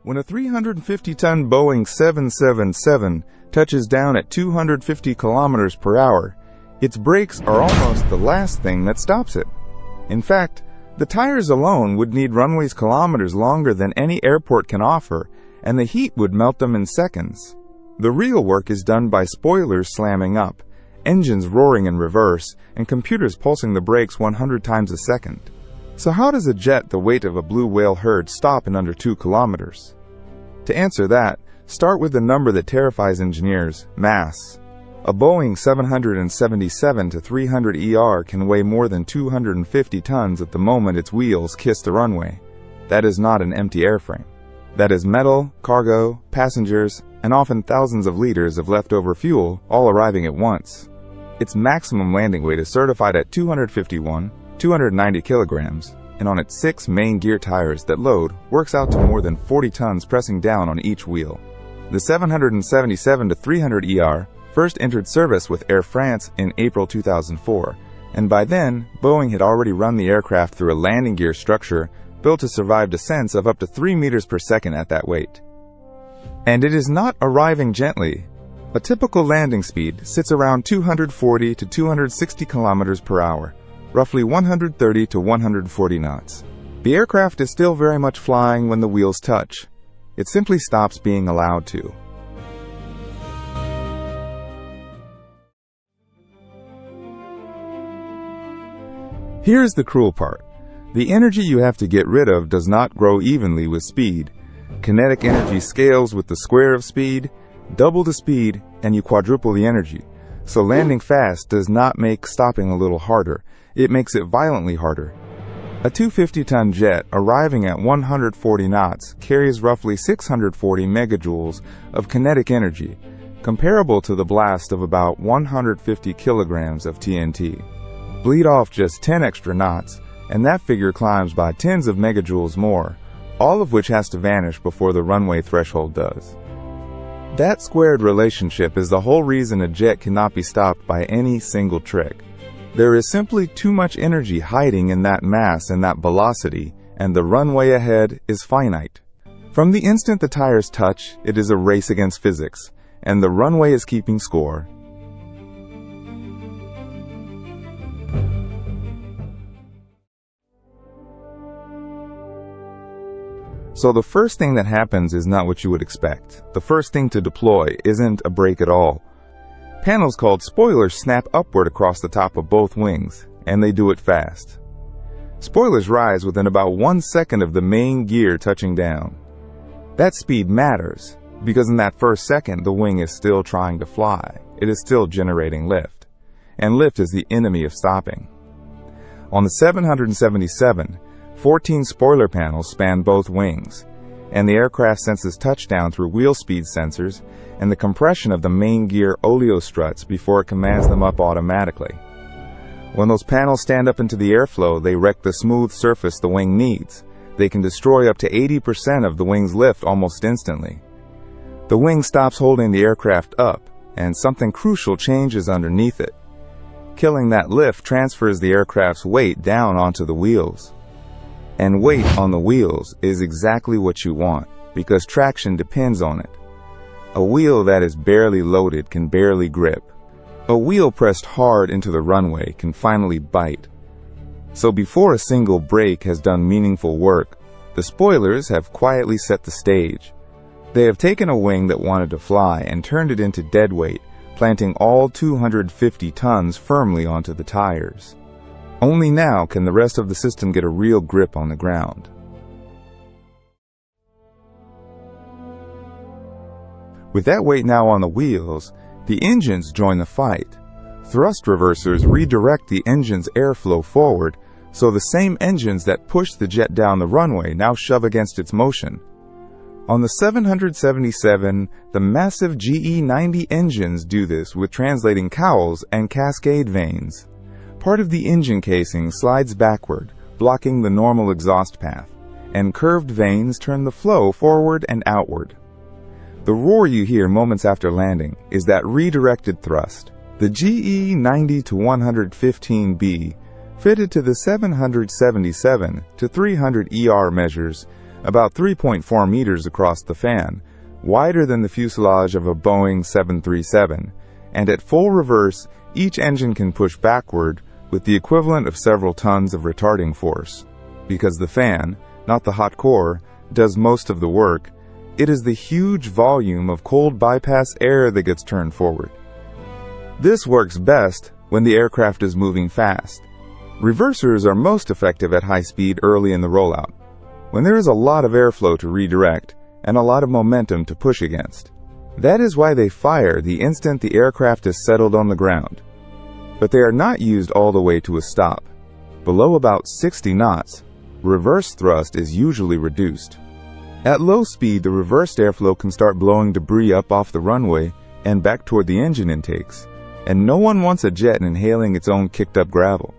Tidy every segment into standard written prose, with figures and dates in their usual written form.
When a 350-ton Boeing 777 touches down at 250 kilometers per hour, its brakes are almost the last thing that stops it. In fact, the tires alone would need runways kilometers longer than any airport can offer, and the heat would melt them in seconds. The real work is done by spoilers slamming up, engines roaring in reverse, and computers pulsing the brakes 100 times a second. So how does a jet the weight of a blue whale herd stop in under 2 kilometers? To answer that, start with the number that terrifies engineers: mass. A Boeing 777-300ER can weigh more than 250 tons at the moment its wheels kiss the runway. That is not an empty airframe. That is metal, cargo, passengers, and often thousands of liters of leftover fuel all arriving at once. Its maximum landing weight is certified at 290 kilograms, and on its 6 main gear tires that load works out to more than 40 tons pressing down on each wheel. The 777-300ER first entered service with Air France in April 2004, and by then, Boeing had already run the aircraft through a landing gear structure built to survive descents of up to 3 meters per second at that weight. And it is not arriving gently. A typical landing speed sits around 240 to 260 kilometers per hour, roughly 130 to 140 knots. The aircraft is still very much flying when the wheels touch. It simply stops being allowed to. Here's the cruel part. The energy you have to get rid of does not grow evenly with speed. Kinetic energy scales with the square of speed. Double the speed, and you quadruple the energy. So landing fast does not make stopping a little harder. It makes it violently harder. A 250-ton jet arriving at 140 knots carries roughly 640 megajoules of kinetic energy, comparable to the blast of about 150 kilograms of TNT. Bleed off just 10 extra knots, and that figure climbs by tens of megajoules more, all of which has to vanish before the runway threshold does. That squared relationship is the whole reason a jet cannot be stopped by any single trick. There is simply too much energy hiding in that mass and that velocity, and the runway ahead is finite. From the instant the tires touch, it is a race against physics, and the runway is keeping score. So the first thing that happens is not what you would expect. The first thing to deploy isn't a brake at all. Panels called spoilers snap upward across the top of both wings, and they do it fast. Spoilers rise within about 1 second of the main gear touching down. That speed matters, because in that first second the wing is still trying to fly. It is still generating lift. And lift is the enemy of stopping. On the 777, 14 spoiler panels span both wings, and the aircraft senses touchdown through wheel speed sensors and the compression of the main gear oleo struts before it commands them up automatically. When those panels stand up into the airflow, they wreck the smooth surface the wing needs. They can destroy up to 80% of the wing's lift almost instantly. The wing stops holding the aircraft up, and something crucial changes underneath it. Killing that lift transfers the aircraft's weight down onto the wheels. And weight on the wheels is exactly what you want, because traction depends on it. A wheel that is barely loaded can barely grip. A wheel pressed hard into the runway can finally bite. So before a single brake has done meaningful work, the spoilers have quietly set the stage. They have taken a wing that wanted to fly and turned it into dead weight, planting all 250 tons firmly onto the tires. Only now can the rest of the system get a real grip on the ground. With that weight now on the wheels, the engines join the fight. Thrust reversers redirect the engine's airflow forward, so the same engines that push the jet down the runway now shove against its motion. On the 777, the massive GE90 engines do this with translating cowls and cascade vanes. Part of the engine casing slides backward, blocking the normal exhaust path, and curved vanes turn the flow forward and outward. The roar you hear moments after landing is that redirected thrust. The GE 90-115B, fitted to the 777-300ER measures about 3.4 meters across the fan, wider than the fuselage of a Boeing 737, and at full reverse, each engine can push backward with the equivalent of several tons of retarding force. Because the fan, not the hot core, does most of the work, it is the huge volume of cold bypass air that gets turned forward. This works best when the aircraft is moving fast. Reversers are most effective at high speed early in the rollout, when there is a lot of airflow to redirect and a lot of momentum to push against. That is why they fire the instant the aircraft is settled on the ground. But they are not used all the way to a stop. Below about 60 knots, reverse thrust is usually reduced. At low speed, the reversed airflow can start blowing debris up off the runway and back toward the engine intakes, and no one wants a jet inhaling its own kicked-up gravel.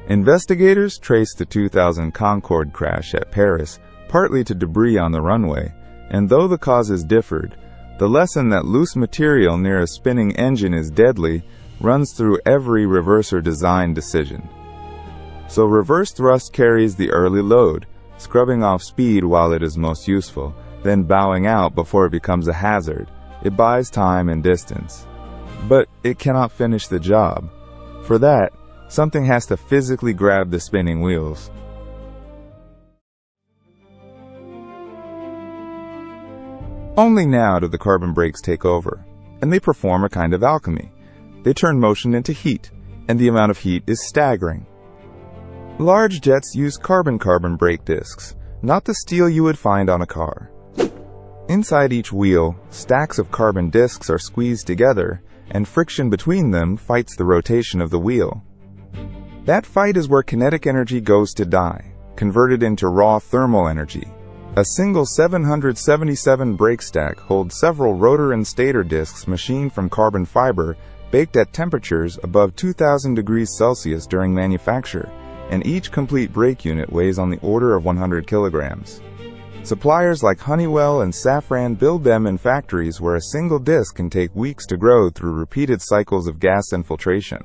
Investigators traced the 2000 Concorde crash at Paris partly to debris on the runway, and though the causes differed, the lesson that loose material near a spinning engine is deadly runs through every reverser design decision. So reverse thrust carries the early load, scrubbing off speed while it is most useful, then bowing out before it becomes a hazard. It buys time and distance. But it cannot finish the job. For that, something has to physically grab the spinning wheels. Only now do the carbon brakes take over, and they perform a kind of alchemy. They turn motion into heat, and the amount of heat is staggering. Large jets use carbon-carbon brake discs, not the steel you would find on a car. Inside each wheel, stacks of carbon discs are squeezed together, and friction between them fights the rotation of the wheel. That fight is where kinetic energy goes to die, converted into raw thermal energy. A single 777 brake stack holds several rotor and stator discs machined from carbon fiber, baked at temperatures above 2000 degrees Celsius during manufacture, and each complete brake unit weighs on the order of 100 kilograms. Suppliers like Honeywell and Safran build them in factories where a single disc can take weeks to grow through repeated cycles of gas infiltration.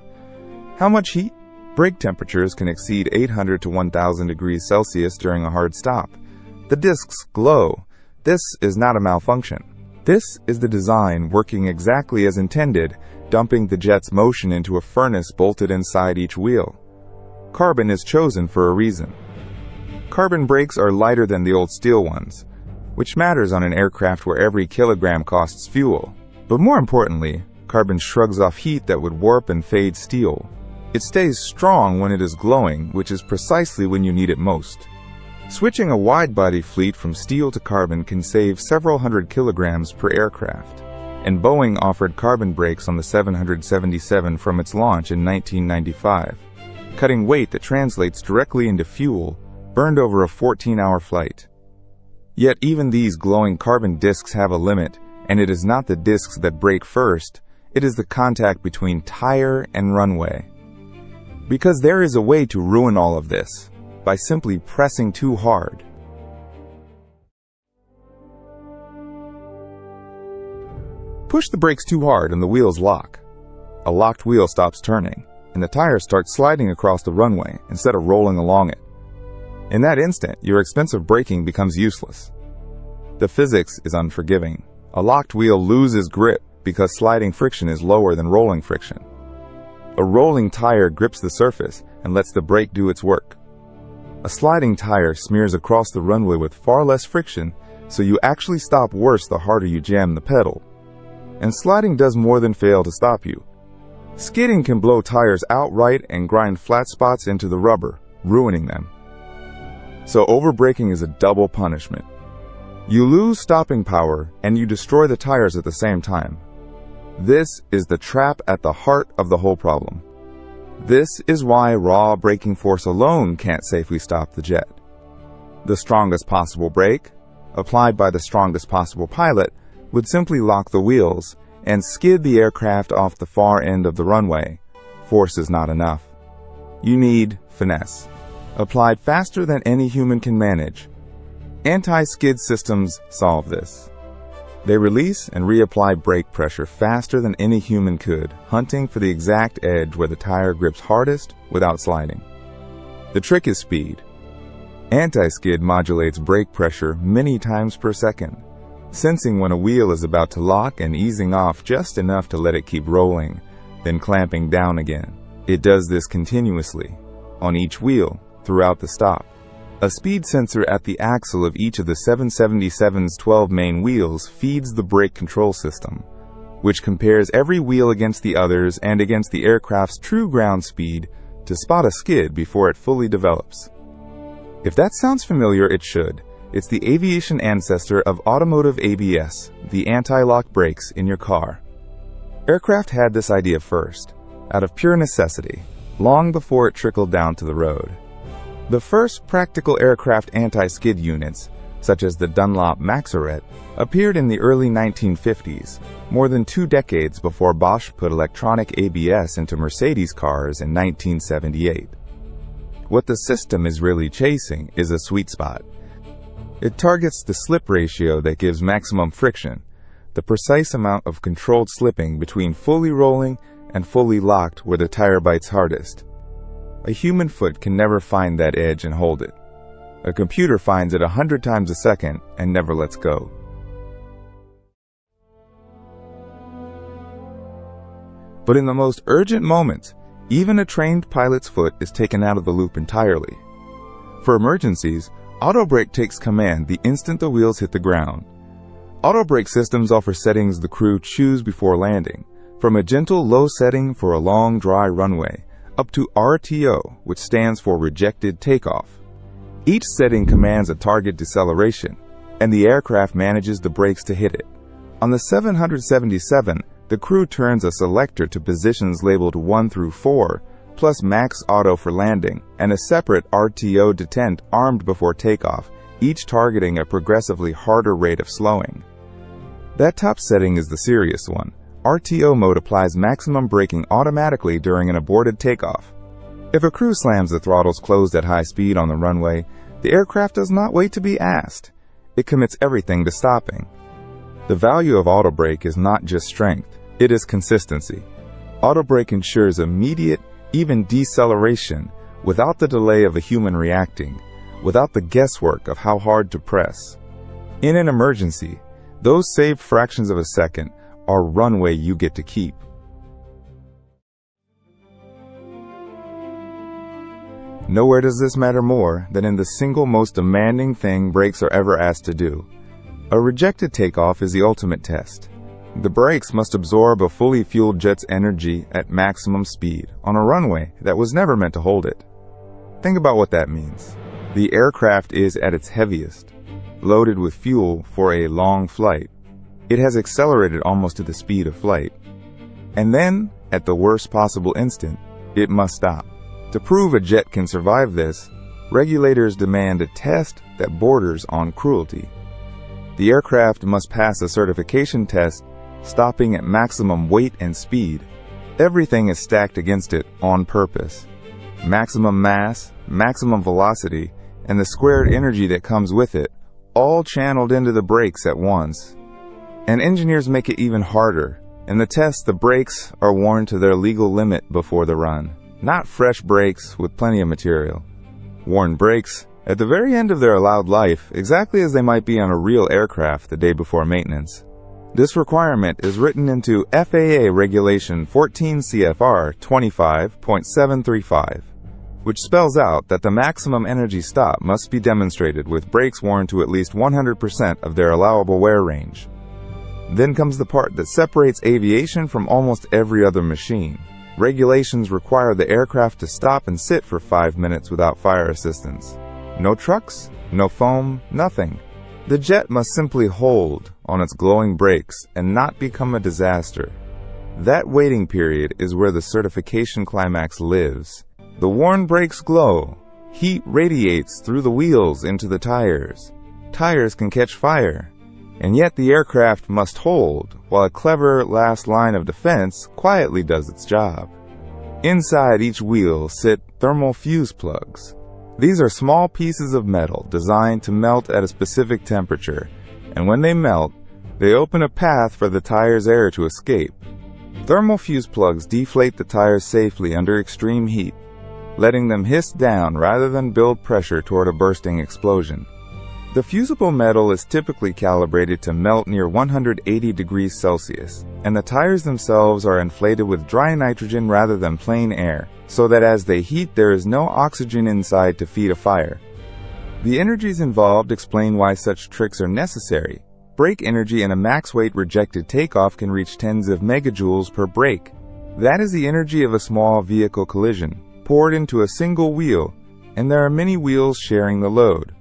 How much heat? Brake temperatures can exceed 800 to 1000 degrees Celsius during a hard stop. The discs glow. This is not a malfunction. This is the design working exactly as intended, dumping the jet's motion into a furnace bolted inside each wheel. Carbon is chosen for a reason. Carbon brakes are lighter than the old steel ones, which matters on an aircraft where every kilogram costs fuel. But more importantly, carbon shrugs off heat that would warp and fade steel. It stays strong when it is glowing, which is precisely when you need it most. Switching a wide-body fleet from steel to carbon can save several hundred kilograms per aircraft, and Boeing offered carbon brakes on the 777 from its launch in 1995, cutting weight that translates directly into fuel burned over a 14-hour flight. Yet even these glowing carbon discs have a limit, and it is not the discs that break first, it is the contact between tire and runway. Because there is a way to ruin all of this, by simply pressing too hard. Push the brakes too hard and the wheels lock. A locked wheel stops turning, and the tire starts sliding across the runway instead of rolling along it. In that instant, your expensive braking becomes useless. The physics is unforgiving. A locked wheel loses grip because sliding friction is lower than rolling friction. A rolling tire grips the surface and lets the brake do its work. A sliding tire smears across the runway with far less friction, so you actually stop worse the harder you jam the pedal. And sliding does more than fail to stop you. Skidding can blow tires outright and grind flat spots into the rubber, ruining them. So overbraking is a double punishment. You lose stopping power and you destroy the tires at the same time. This is the trap at the heart of the whole problem. This is why raw braking force alone can't safely stop the jet. The strongest possible brake, applied by the strongest possible pilot, would simply lock the wheels and skid the aircraft off the far end of the runway. Force is not enough. You need finesse, applied faster than any human can manage. Anti-skid systems solve this. They release and reapply brake pressure faster than any human could, hunting for the exact edge where the tire grips hardest without sliding. The trick is speed. Anti-skid modulates brake pressure many times per second, sensing when a wheel is about to lock and easing off just enough to let it keep rolling, then clamping down again. It does this continuously, on each wheel, throughout the stop. A speed sensor at the axle of each of the 777's 12 main wheels feeds the brake control system, which compares every wheel against the others and against the aircraft's true ground speed to spot a skid before it fully develops. If that sounds familiar, it should. It's the aviation ancestor of automotive ABS, the anti-lock brakes in your car. Aircraft had this idea first, out of pure necessity, long before it trickled down to the road. The first practical aircraft anti-skid units, such as the Dunlop Maxaret, appeared in the early 1950s, more than 2 decades before Bosch put electronic ABS into Mercedes cars in 1978. What the system is really chasing is a sweet spot. It targets the slip ratio that gives maximum friction, the precise amount of controlled slipping between fully rolling and fully locked where the tire bites hardest. A human foot can never find that edge and hold it. A computer finds it 100 times a second and never lets go. But in the most urgent moments, even a trained pilot's foot is taken out of the loop entirely. For emergencies, Autobrake takes command the instant the wheels hit the ground. Autobrake systems offer settings the crew choose before landing, from a gentle low setting for a long dry runway, up to RTO, which stands for Rejected Takeoff. Each setting commands a target deceleration, and the aircraft manages the brakes to hit it. On the 777, the crew turns a selector to positions labeled 1 through 4, plus max auto for landing, and a separate RTO detent armed before takeoff, each targeting a progressively harder rate of slowing. That top setting is the serious one. RTO mode applies maximum braking automatically during an aborted takeoff. If a crew slams the throttles closed at high speed on the runway, the aircraft does not wait to be asked. It commits everything to stopping. The value of Autobrake is not just strength, it is consistency. Autobrake ensures immediate, even deceleration, without the delay of a human reacting, without the guesswork of how hard to press. In an emergency, those saved fractions of a second are runway you get to keep. Nowhere does this matter more than in the single most demanding thing brakes are ever asked to do. A rejected takeoff is the ultimate test. The brakes must absorb a fully fueled jet's energy at maximum speed on a runway that was never meant to hold it. Think about what that means. The aircraft is at its heaviest, loaded with fuel for a long flight. It has accelerated almost to the speed of flight. And then, at the worst possible instant, it must stop. To prove a jet can survive this, regulators demand a test that borders on cruelty. The aircraft must pass a certification test, stopping at maximum weight and speed. Everything is stacked against it on purpose. Maximum mass, maximum velocity, and the squared energy that comes with it, all channeled into the brakes at once. And engineers make it even harder. In the test, the brakes are worn to their legal limit before the run. Not fresh brakes with plenty of material. Worn brakes at the very end of their allowed life, exactly as they might be on a real aircraft the day before maintenance. This requirement is written into FAA Regulation 14 CFR 25.735, which spells out that the maximum energy stop must be demonstrated with brakes worn to at least 100% of their allowable wear range. Then comes the part that separates aviation from almost every other machine. Regulations require the aircraft to stop and sit for 5 minutes without fire assistance. No trucks, no foam, nothing. The jet must simply hold on its glowing brakes and not become a disaster. That waiting period is where the certification climax lives. The worn brakes glow. Heat radiates through the wheels into the tires. Tires can catch fire. And yet the aircraft must hold, while a clever last line of defense quietly does its job. Inside each wheel sit thermal fuse plugs. These are small pieces of metal designed to melt at a specific temperature, and when they melt, they open a path for the tire's air to escape. Thermal fuse plugs deflate the tires safely under extreme heat. letting them hiss down rather than build pressure toward a bursting explosion. The fusible metal is typically calibrated to melt near 180 degrees Celsius, and the tires themselves are inflated with dry nitrogen rather than plain air, so that as they heat there is no oxygen inside to feed a fire. The energies involved explain why such tricks are necessary. Brake energy in a max weight rejected takeoff can reach tens of megajoules per brake. That is the energy of a small vehicle collision, poured into a single wheel, and there are many wheels sharing the load.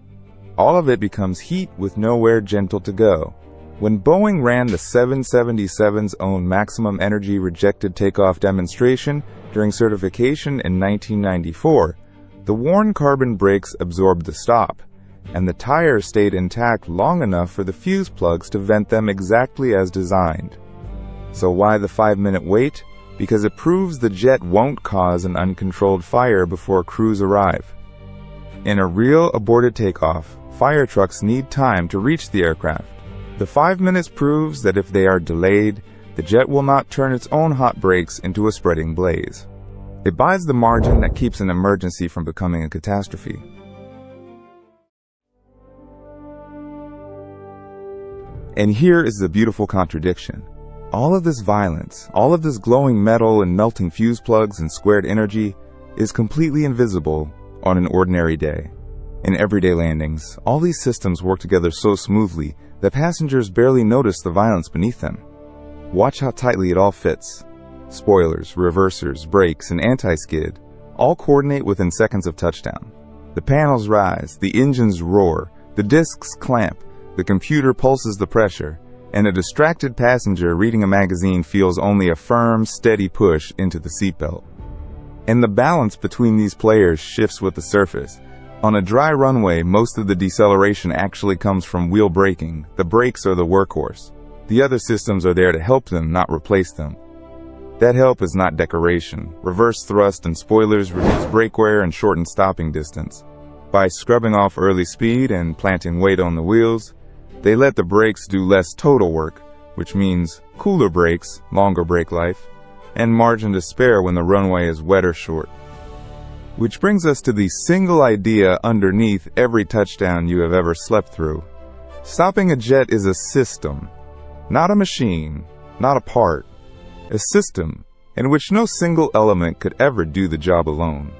All of it becomes heat with nowhere gentle to go. When Boeing ran the 777's own maximum energy rejected takeoff demonstration during certification in 1994, the worn carbon brakes absorbed the stop, and the tires stayed intact long enough for the fuse plugs to vent them exactly as designed. So why the 5-minute wait? Because it proves the jet won't cause an uncontrolled fire before crews arrive. In a real aborted takeoff, fire trucks need time to reach the aircraft. The 5 minutes proves that if they are delayed, the jet will not turn its own hot brakes into a spreading blaze. It buys the margin that keeps an emergency from becoming a catastrophe. And here is the beautiful contradiction. All of this violence, all of this glowing metal and melting fuse plugs and squared energy is completely invisible on an ordinary day. In everyday landings, all these systems work together so smoothly that passengers barely notice the violence beneath them. Watch how tightly it all fits. Spoilers, reversers, brakes, and anti-skid all coordinate within seconds of touchdown. The panels rise, the engines roar, the discs clamp, the computer pulses the pressure, and a distracted passenger reading a magazine feels only a firm, steady push into the seatbelt. And the balance between these players shifts with the surface. On a dry runway, most of the deceleration actually comes from wheel braking. The brakes are the workhorse. The other systems are there to help them, not replace them. That help is not decoration. Reverse thrust and spoilers reduce brake wear and shorten stopping distance. By scrubbing off early speed and planting weight on the wheels, they let the brakes do less total work, which means cooler brakes, longer brake life, and margin to spare when the runway is wet or short. Which brings us to the single idea underneath every touchdown you have ever slept through. Stopping a jet is a system, not a machine, not a part. A system in which no single element could ever do the job alone.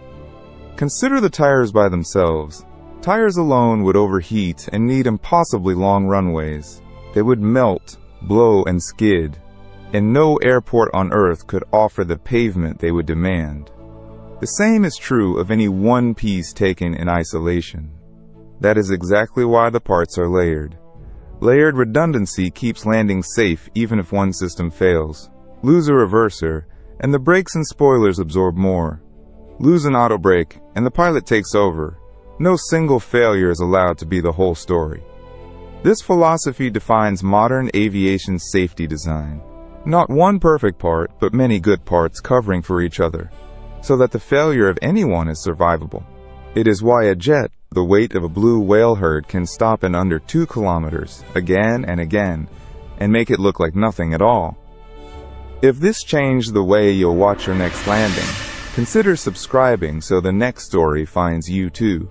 Consider the tires by themselves. Tires alone would overheat and need impossibly long runways. They would melt, blow, and skid, and no airport on Earth could offer the pavement they would demand. The same is true of any one piece taken in isolation. That is exactly why the parts are layered. Layered redundancy keeps landing safe even if one system fails. Lose a reverser, and the brakes and spoilers absorb more. Lose an autobrake, and the pilot takes over. No single failure is allowed to be the whole story. This philosophy defines modern aviation safety design. Not one perfect part, but many good parts covering for each other, so that the failure of anyone is survivable. It is why a jet, the weight of a blue whale herd, can stop in under 2 kilometers, again and again, and make it look like nothing at all. If this changed the way you'll watch your next landing, consider subscribing so the next story finds you too.